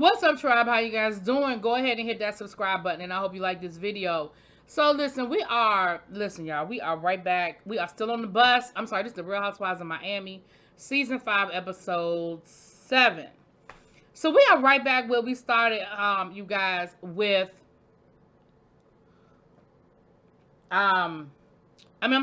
What's up, tribe? How you guys doing? Go ahead and hit that subscribe button, and I hope you like this video. So listen, y'all, we are right back. We are still on the bus. I'm sorry, this is the Real Housewives of Miami, season 5, episode 7. So we are right back where we started, you guys, with I'm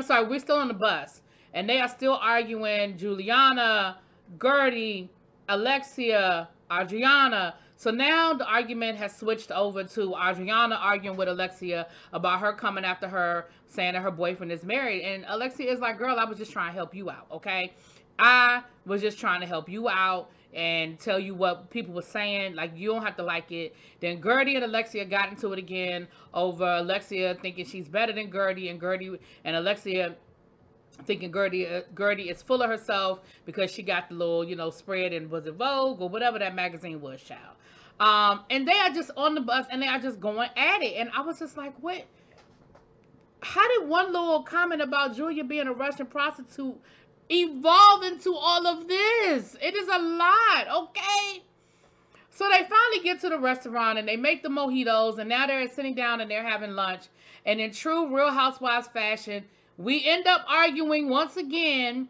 sorry, we're still on the bus, and they are still arguing. Juliana, Gertie, Alexia, Adriana. So now the argument has switched over to Adriana arguing with Alexia about her coming after her, saying that her boyfriend is married. And Alexia is like, girl, I was just trying to help you out, okay? I was just trying to help you out and tell you what people were saying. Like, you don't have to like it. Then Gertie and Alexia got into it again over Alexia thinking she's better than Gertie, and Alexia thinking Gertie is full of herself because she got the little, spread in, was it Vogue or whatever that magazine was, child. And they are just on the bus and they are just going at it. And I was just like, what? How did one little comment about Julia being a Russian prostitute evolve into all of this? It is a lot, okay? So they finally get to the restaurant and they make the mojitos, and now they're sitting down and they're having lunch. And in true Real Housewives fashion, we end up arguing once again.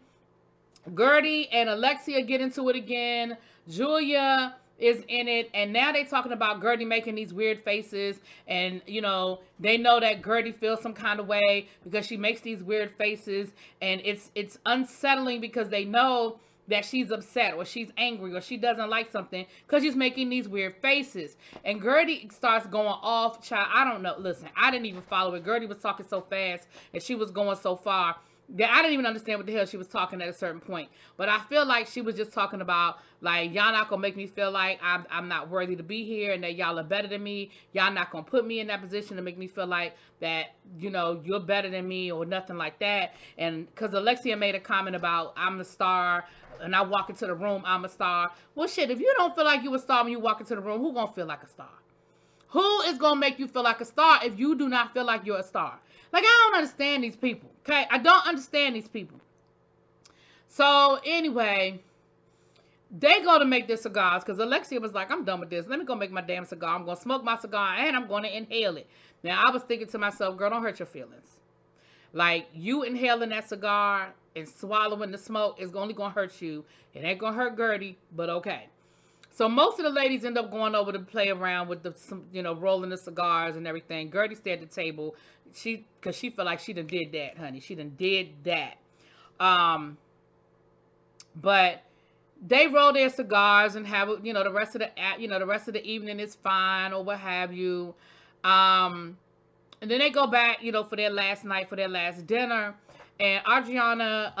Gertie and Alexia get into it again. Julia is in it, and now they talking about Gertie making these weird faces, and they know that Gertie feels some kind of way because she makes these weird faces, and it's unsettling because they know that she's upset or she's angry or she doesn't like something because she's making these weird faces. And Gertie starts going off, child. I don't know. Listen, I didn't even follow it. Gertie was talking so fast and she was going so far that I didn't even understand what the hell she was talking at a certain point. But I feel like she was just talking about, like, y'all not gonna make me feel like I'm not worthy to be here and that y'all are better than me. Y'all not gonna put me in that position to make me feel like that, you're better than me or nothing like that. And because Alexia made a comment about, I'm the star, and I walk into the room, I'm a star. Well, shit, if you don't feel like you a star when you walk into the room, who gonna feel like a star? Who is gonna make you feel like a star if you do not feel like you're a star? Like, I don't understand these people, okay? I don't understand these people. So, anyway, they go to make their cigars because Alexia was like, I'm done with this. Let me go make my damn cigar. I'm going to smoke my cigar and I'm going to inhale it. Now, I was thinking to myself, girl, don't hurt your feelings. Like, you inhaling that cigar and swallowing the smoke is only going to hurt you. It ain't going to hurt Gertie, but okay. So most of the ladies end up going over to play around with the, rolling the cigars and everything. Gertie stayed at the table. Because she felt like she done did that, honey. She done did that. But they roll their cigars and have, the rest of the evening is fine or what have you. And then they go back, for their last night, for their last dinner. And Adriana,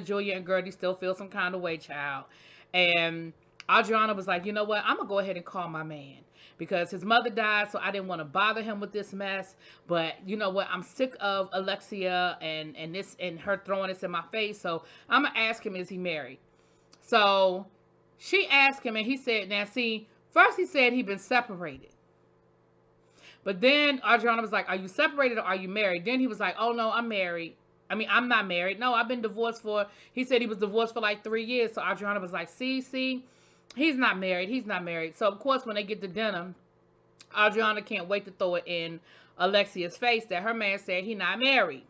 Julia, and Gertie still feel some kind of way, child. And Adriana was like, you know what? I'm going to go ahead and call my man. Because his mother died, so I didn't want to bother him with this mess. But you know what? I'm sick of Alexia and her throwing this in my face. So I'm going to ask him, is he married? So she asked him, and he said, now see, first he said he'd been separated. But then Adriana was like, are you separated or are you married? Then he was like, oh, no, I'm married. I'm not married. No, I've been divorced he said he was divorced for like 3 years. So Adriana was like, see, he's not married. He's not married. So, of course, when they get to dinner, Adriana can't wait to throw it in Alexia's face that her man said he's not married.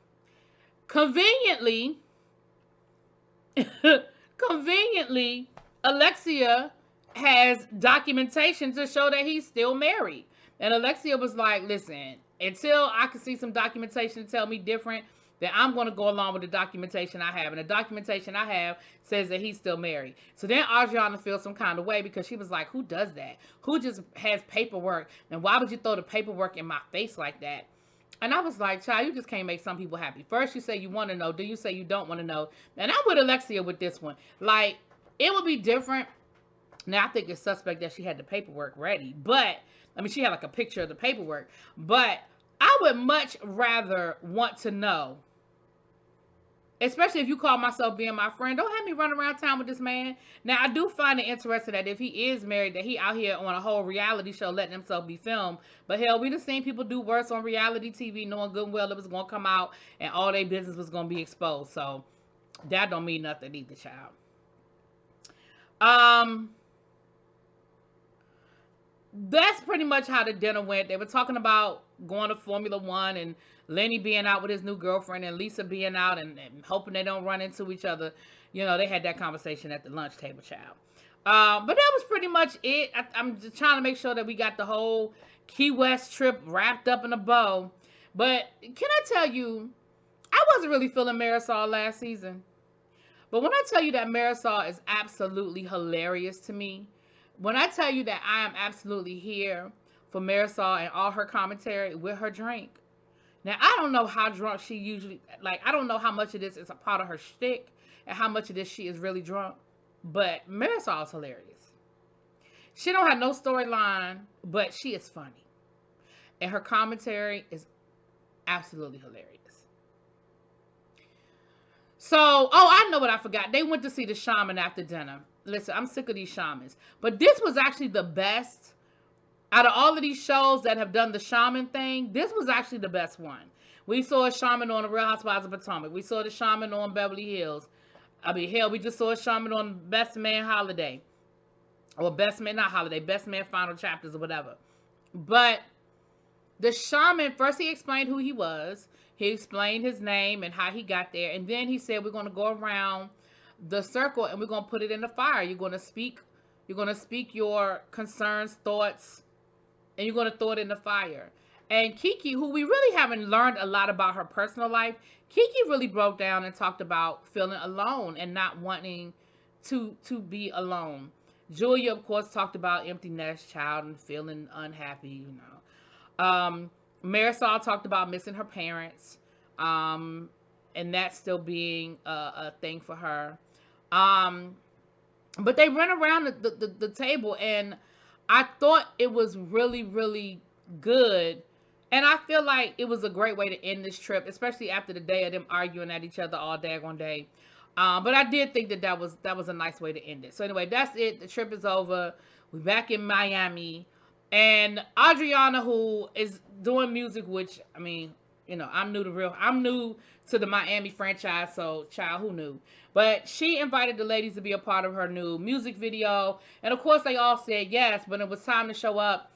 Conveniently, Alexia has documentation to show that he's still married. And Alexia was like, listen, until I can see some documentation to tell me different, then I'm going to go along with the documentation I have. And the documentation I have says that he's still married. So then Adriana feels some kind of way because she was like, who does that? Who just has paperwork? And why would you throw the paperwork in my face like that? And I was like, child, you just can't make some people happy. First you say you want to know. Then you say you don't want to know. And I'm with Alexia with this one. Like, it would be different. Now, I think it's suspect that she had the paperwork ready. But, she had like a picture of the paperwork. But I would much rather want to know, especially if you call myself being my friend, don't have me run around town with this man. Now, I do find it interesting that if he is married, that he out here on a whole reality show letting himself be filmed. But hell, we done seen people do worse on reality TV knowing good and well it was going to come out and all their business was going to be exposed. So, that don't mean nothing either, child. that's pretty much how the dinner went. They were talking about going to Formula One and Lenny being out with his new girlfriend and Lisa being out and hoping they don't run into each other. You know, they had that conversation at the lunch table, child. But that was pretty much it. I'm just trying to make sure that we got the whole Key West trip wrapped up in a bow. But can I tell you, I wasn't really feeling Marisol last season. But when I tell you that Marisol is absolutely hilarious to me, when I tell you that I am absolutely here for Marisol and all her commentary with her drink. Now, I don't know how drunk she usually, like, I don't know how much of this is a part of her shtick and how much of this she is really drunk. But Marisol is hilarious. She don't have no storyline, but she is funny. And her commentary is absolutely hilarious. So, oh, I know what I forgot. They went to see the shaman after dinner. Listen, I'm sick of these shamans. But this was actually the best. Out of all of these shows that have done the shaman thing, this was actually the best one. We saw a shaman on the Real Housewives of Potomac. We saw the shaman on Beverly Hills. I mean, hell, we just saw a shaman on Best Man Holiday. Or Best Man, not Holiday, Best Man Final Chapters or whatever. But the shaman, first he explained who he was. He explained his name and how he got there. And then he said, we're going to go around the circle and we're going to put it in the fire. You're going to speak your concerns, thoughts, and you're going to throw it in the fire. And Kiki, who we really haven't learned a lot about her personal life, Kiki really broke down and talked about feeling alone and not wanting to be alone. Julia, of course, talked about empty nest child and feeling unhappy, you know. Marisol talked about missing her parents, and that still being a thing for her. But they ran around the table, and I thought it was really, really good. And I feel like it was a great way to end this trip, especially after the day of them arguing at each other all daggone day. But I did think that was a nice way to end it. So anyway, that's it. The trip is over. We're back in Miami. And Adriana, who is doing music, which, I mean, you know, I'm new to the Miami franchise, so child, who knew? But she invited the ladies to be a part of her new music video. And of course, they all said yes, but it was time to show up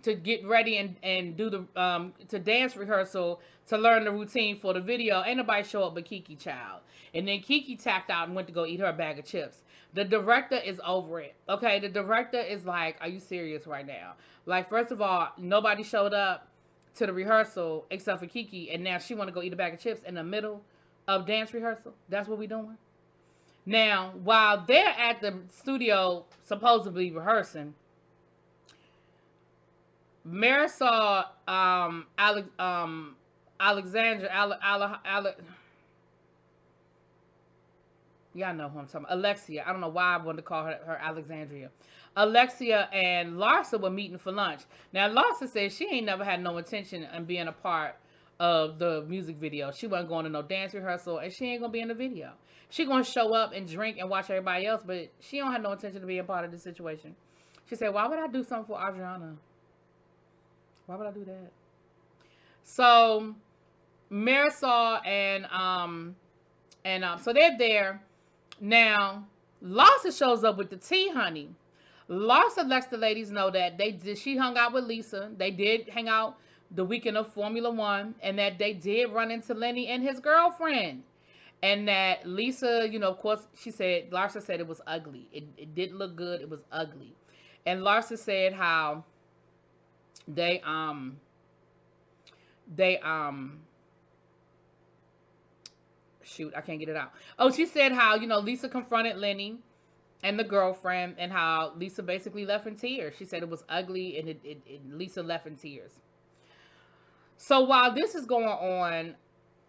to get ready and do the to dance rehearsal to learn the routine for the video. Ain't nobody show up but Kiki, child. And then Kiki tapped out and went to go eat her bag of chips. The director is over it. Okay, the director is like, are you serious right now? Like, first of all, nobody showed up to the rehearsal except for Kiki, and now she want to go eat a bag of chips in the middle of dance rehearsal. That's what we doing? Now, while they're at the studio supposedly rehearsing, Marisol, y'all know who I'm talking about. Alexia. I don't know why I wanted to call her Alexandria. Alexia and Larsa were meeting for lunch. Now, Larsa said she ain't never had no intention in being a part of the music video. She wasn't going to no dance rehearsal, and she ain't going to be in the video. She going to show up and drink and watch everybody else, but she don't have no intention to be a part of this situation. She said, why would I do something for Adriana? Why would I do that? So, Marisol and so they're there. Now, Larsa shows up with the tea, honey. Larsa lets the ladies know that she hung out with Lisa. They did hang out the weekend of Formula One, and that they did run into Lenny and his girlfriend. And that Lisa, you know, of course, Larsa said it was ugly. It didn't look good. It was ugly. And Larsa said how shoot, I can't get it out. Oh, she said how, you know, Lisa confronted Lenny and the girlfriend, and how Lisa basically left in tears. She said it was ugly, and Lisa left in tears. So while this is going on,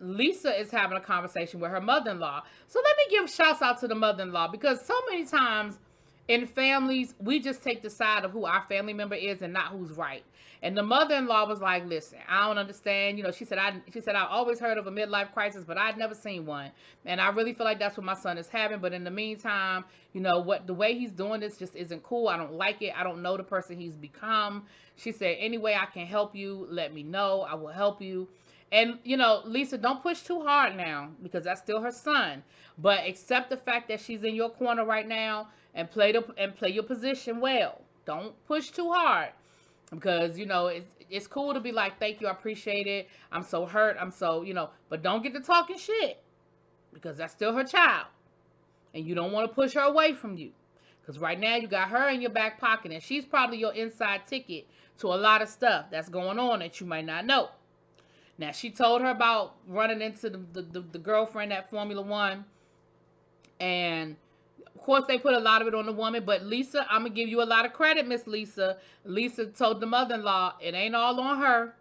Lisa is having a conversation with her mother-in-law. So let me give shouts out to the mother-in-law, because so many times in families, we just take the side of who our family member is and not who's right. And the mother-in-law was like, listen, I don't understand. You know, she said, I always heard of a midlife crisis, but I'd never seen one. And I really feel like that's what my son is having. But in the meantime, you know, the way he's doing this just isn't cool. I don't like it. I don't know the person he's become. She said, any way I can help you, let me know. I will help you. And, you know, Lisa, don't push too hard now, because that's still her son. But accept the fact that she's in your corner right now, and play your position well. Don't push too hard. Because, you know, it's cool to be like, thank you, I appreciate it. I'm so hurt. I'm so, you know, but don't get to talking shit, because that's still her child. And you don't want to push her away from you. Because right now you got her in your back pocket, and she's probably your inside ticket to a lot of stuff that's going on that you might not know. Now, she told her about running into the girlfriend at Formula One. And, of course, they put a lot of it on the woman. But Lisa, I'm going to give you a lot of credit, Miss Lisa. Lisa told the mother-in-law, it ain't all on her.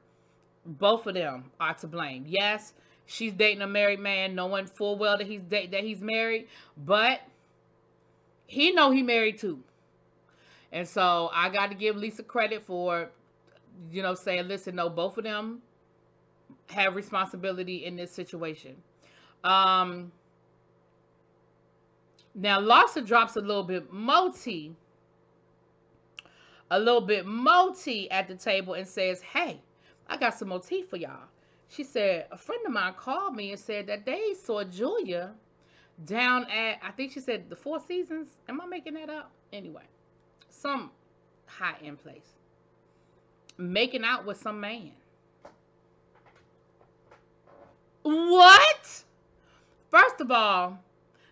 Both of them are to blame. Yes, she's dating a married man, knowing full well that he's married. But he know he married too. And so I got to give Lisa credit for, you know, saying, listen, no, both of them have responsibility in this situation. Now Larsa drops a little bit more tea at the table and says, hey, I got some more tea for y'all. She said, a friend of mine called me and said that they saw Julia down at, I think she said the Four Seasons. Am I making that up? Anyway, some high-end place, making out with some man. What? First of all,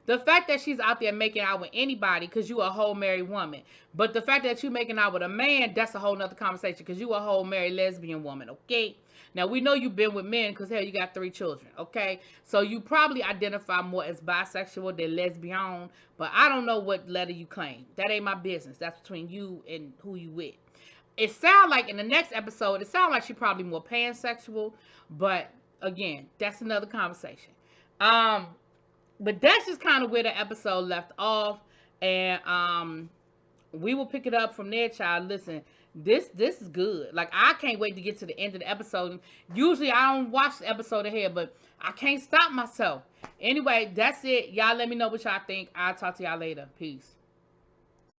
the fact that she's out there making out with anybody, because you a whole married woman. But the fact that you making out with a man, that's a whole nother conversation, because you a whole married lesbian woman, okay? Now, we know you've been with men because, hell, you got 3 children, okay? So you probably identify more as bisexual than lesbian, but I don't know what letter you claim. That ain't my business. That's between you and who you with. It sounds like in the next episode, it sounds like she probably more pansexual, but again, that's another conversation. But that's just kind of where the episode left off, and we will pick it up from there, child. Listen, this is good. Like, I can't wait to get to the end of the episode. Usually I don't watch the episode ahead, but I can't stop myself. Anyway, that's it. Y'all let me know what y'all think. I'll talk to y'all later. Peace.